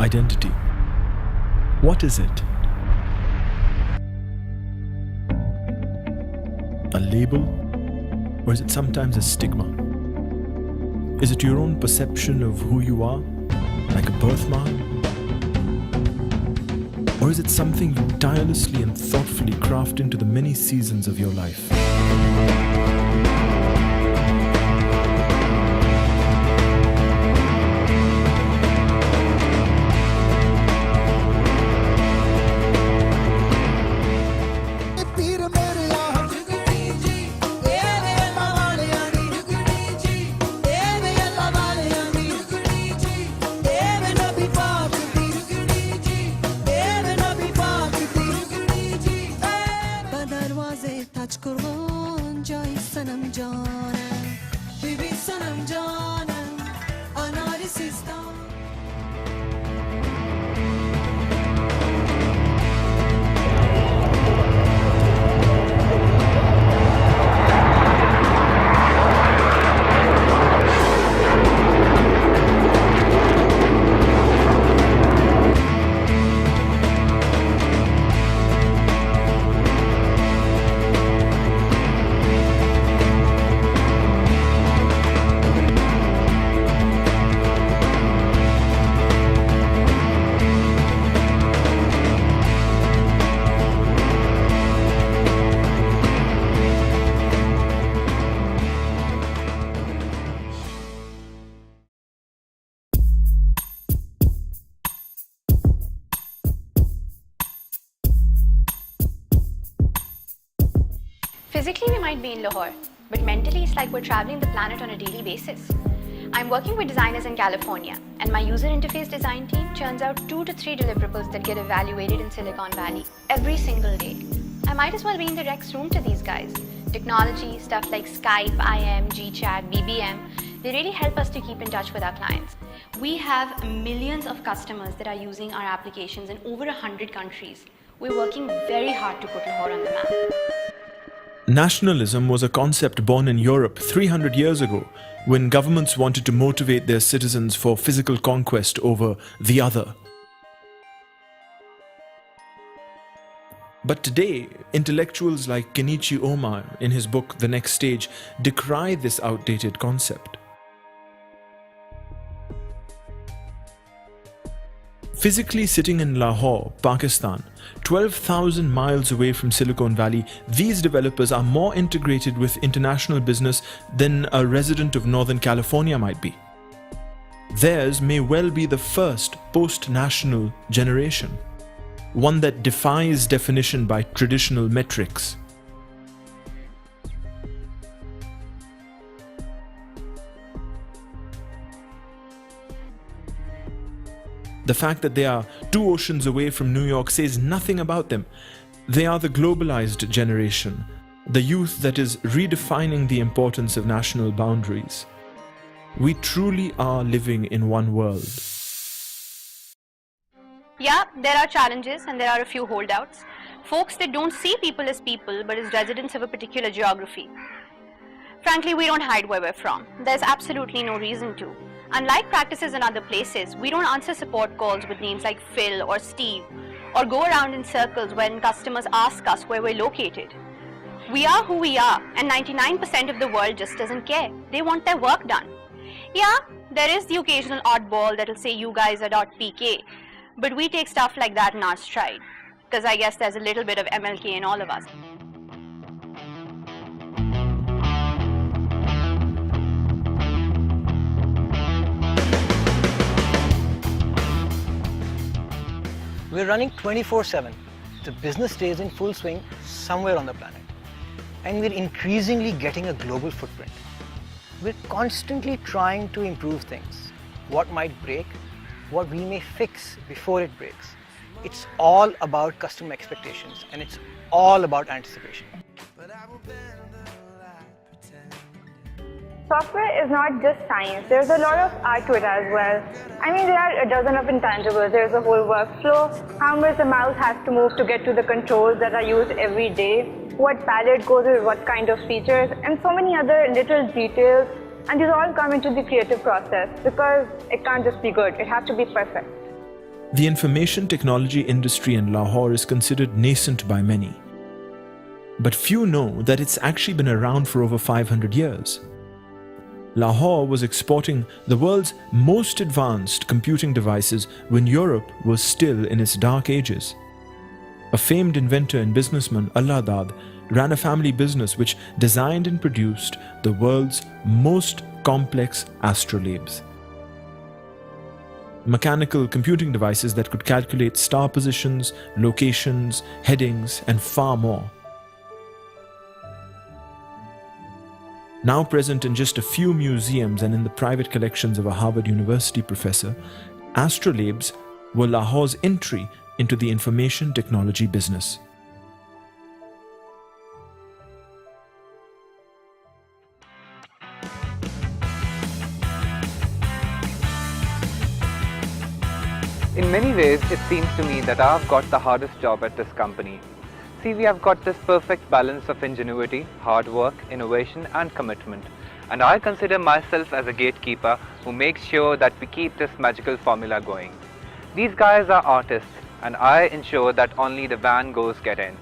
identity. What is it? A label? Or is it sometimes a stigma? Is it your own perception of who you are, like a birthmark? Or is it something you tirelessly and thoughtfully craft into the many seasons of your life? Physically, we might be in Lahore, but mentally, it's like we're traveling the planet on a daily basis. I'm working with designers in California, and my user interface design team churns out 2 to 3 deliverables that get evaluated in Silicon Valley every single day. I might as well be in the Rex room to these guys. Technology, stuff like Skype, IM, GChat, BBM, they really help us to keep in touch with our clients. We have millions of customers that are using our applications in over 100 countries. We're working very hard to put Lahore on the map. Nationalism was a concept born in Europe 300 years ago, when governments wanted to motivate their citizens for physical conquest over the other. But today, intellectuals like Kenichi Ohma, in his book The Next Stage, decry this outdated concept. Physically sitting in Lahore, Pakistan, 12,000 miles away from Silicon Valley, these developers are more integrated with international business than a resident of Northern California might be. Theirs may well be the first post-national generation, one that defies definition by traditional metrics. The fact that they are 2 oceans away from New York says nothing about them. They are the globalized generation, the youth that is redefining the importance of national boundaries. We truly are living in one world. Yeah, there are challenges and there are a few holdouts. Folks that don't see people as people but as residents of a particular geography. Frankly, we don't hide where we're from. There's absolutely no reason to. Unlike practices in other places, we don't answer support calls with names like Phil or Steve, or go around in circles when customers ask us where we're located. We are who we are, and 99% of the world just doesn't care. They want their work done. Yeah, there is the occasional oddball that'll say you guys are .pk, but we take stuff like that in our stride, because I guess there's a little bit of MLK in all of us. We're running 24/7. The business stays in full swing somewhere on the planet. And we're increasingly getting a global footprint. We're constantly trying to improve things. What might break, what we may fix before it breaks. It's all about customer expectations, and it's all about anticipation. Software is not just science, there's a lot of art to it as well. I mean, there are a dozen of intangibles. There's a whole workflow, how much the mouse has to move to get to the controls that are used every day, what palette goes with what kind of features, and so many other little details. And these all come into the creative process because it can't just be good, it has to be perfect. The information technology industry in Lahore is considered nascent by many. But few know that it's actually been around for over 500 years. Lahore was exporting the world's most advanced computing devices when Europe was still in its dark ages. A famed inventor and businessman, Allah Dad, ran a family business which designed and produced the world's most complex astrolabes. Mechanical computing devices that could calculate star positions, locations, headings, and far more. Now present in just a few museums and in the private collections of a Harvard University professor, astrolabes were Lahore's entry into the information technology business. In many ways, it seems to me that I've got the hardest job at this company. See, we have got this perfect balance of ingenuity, hard work, innovation and commitment. And I consider myself as a gatekeeper who makes sure that we keep this magical formula going. These guys are artists and I ensure that only the Van Goghs get in.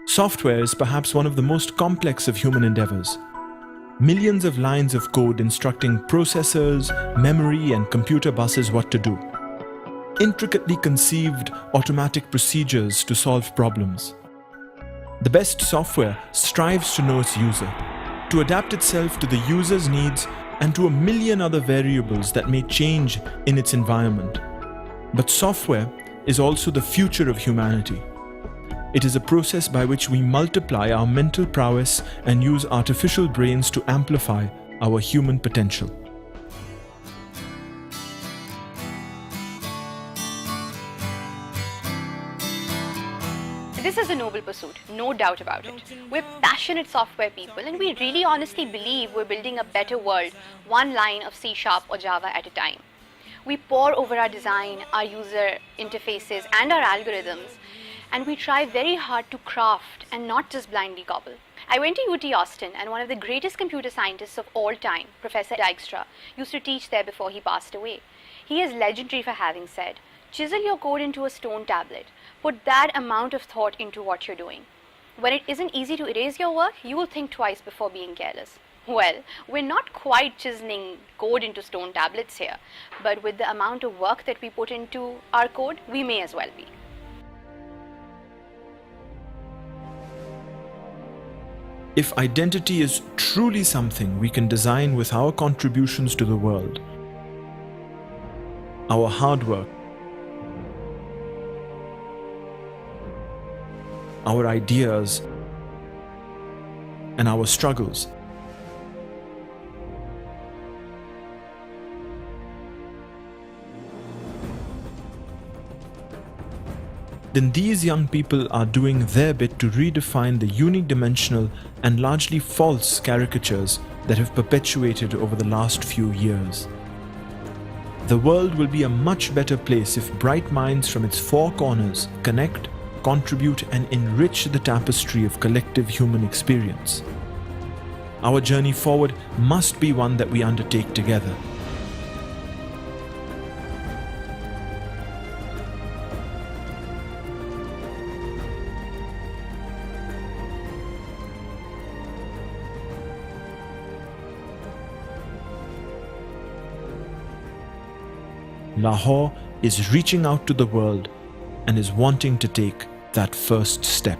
Software is perhaps one of the most complex of human endeavors. Millions of lines of code instructing processors, memory, and computer buses what to do. Intricately conceived automatic procedures to solve problems. The best software strives to know its user, to adapt itself to the user's needs and to a million other variables that may change in its environment. But software is also the future of humanity. It is a process by which we multiply our mental prowess and use artificial brains to amplify our human potential. This is a noble pursuit, no doubt about it. We're passionate software people and we really honestly believe we're building a better world, one line of C# or Java at a time. We pore over our design, our user interfaces and our algorithms, and we try very hard to craft and not just blindly cobble. I went to UT Austin and one of the greatest computer scientists of all time, Professor Dijkstra, used to teach there before he passed away. He is legendary for having said, chisel your code into a stone tablet, put that amount of thought into what you're doing. When it isn't easy to erase your work, you will think twice before being careless. Well, we're not quite chiseling code into stone tablets here, but with the amount of work that we put into our code, we may as well be. If identity is truly something we can design with our contributions to the world, our hard work, our ideas, and our struggles, then these young people are doing their bit to redefine the unidimensional and largely false caricatures that have perpetuated over the last few years. The world will be a much better place if bright minds from its four corners connect, contribute, and enrich the tapestry of collective human experience. Our journey forward must be one that we undertake together. Lahore is reaching out to the world and is wanting to take that first step.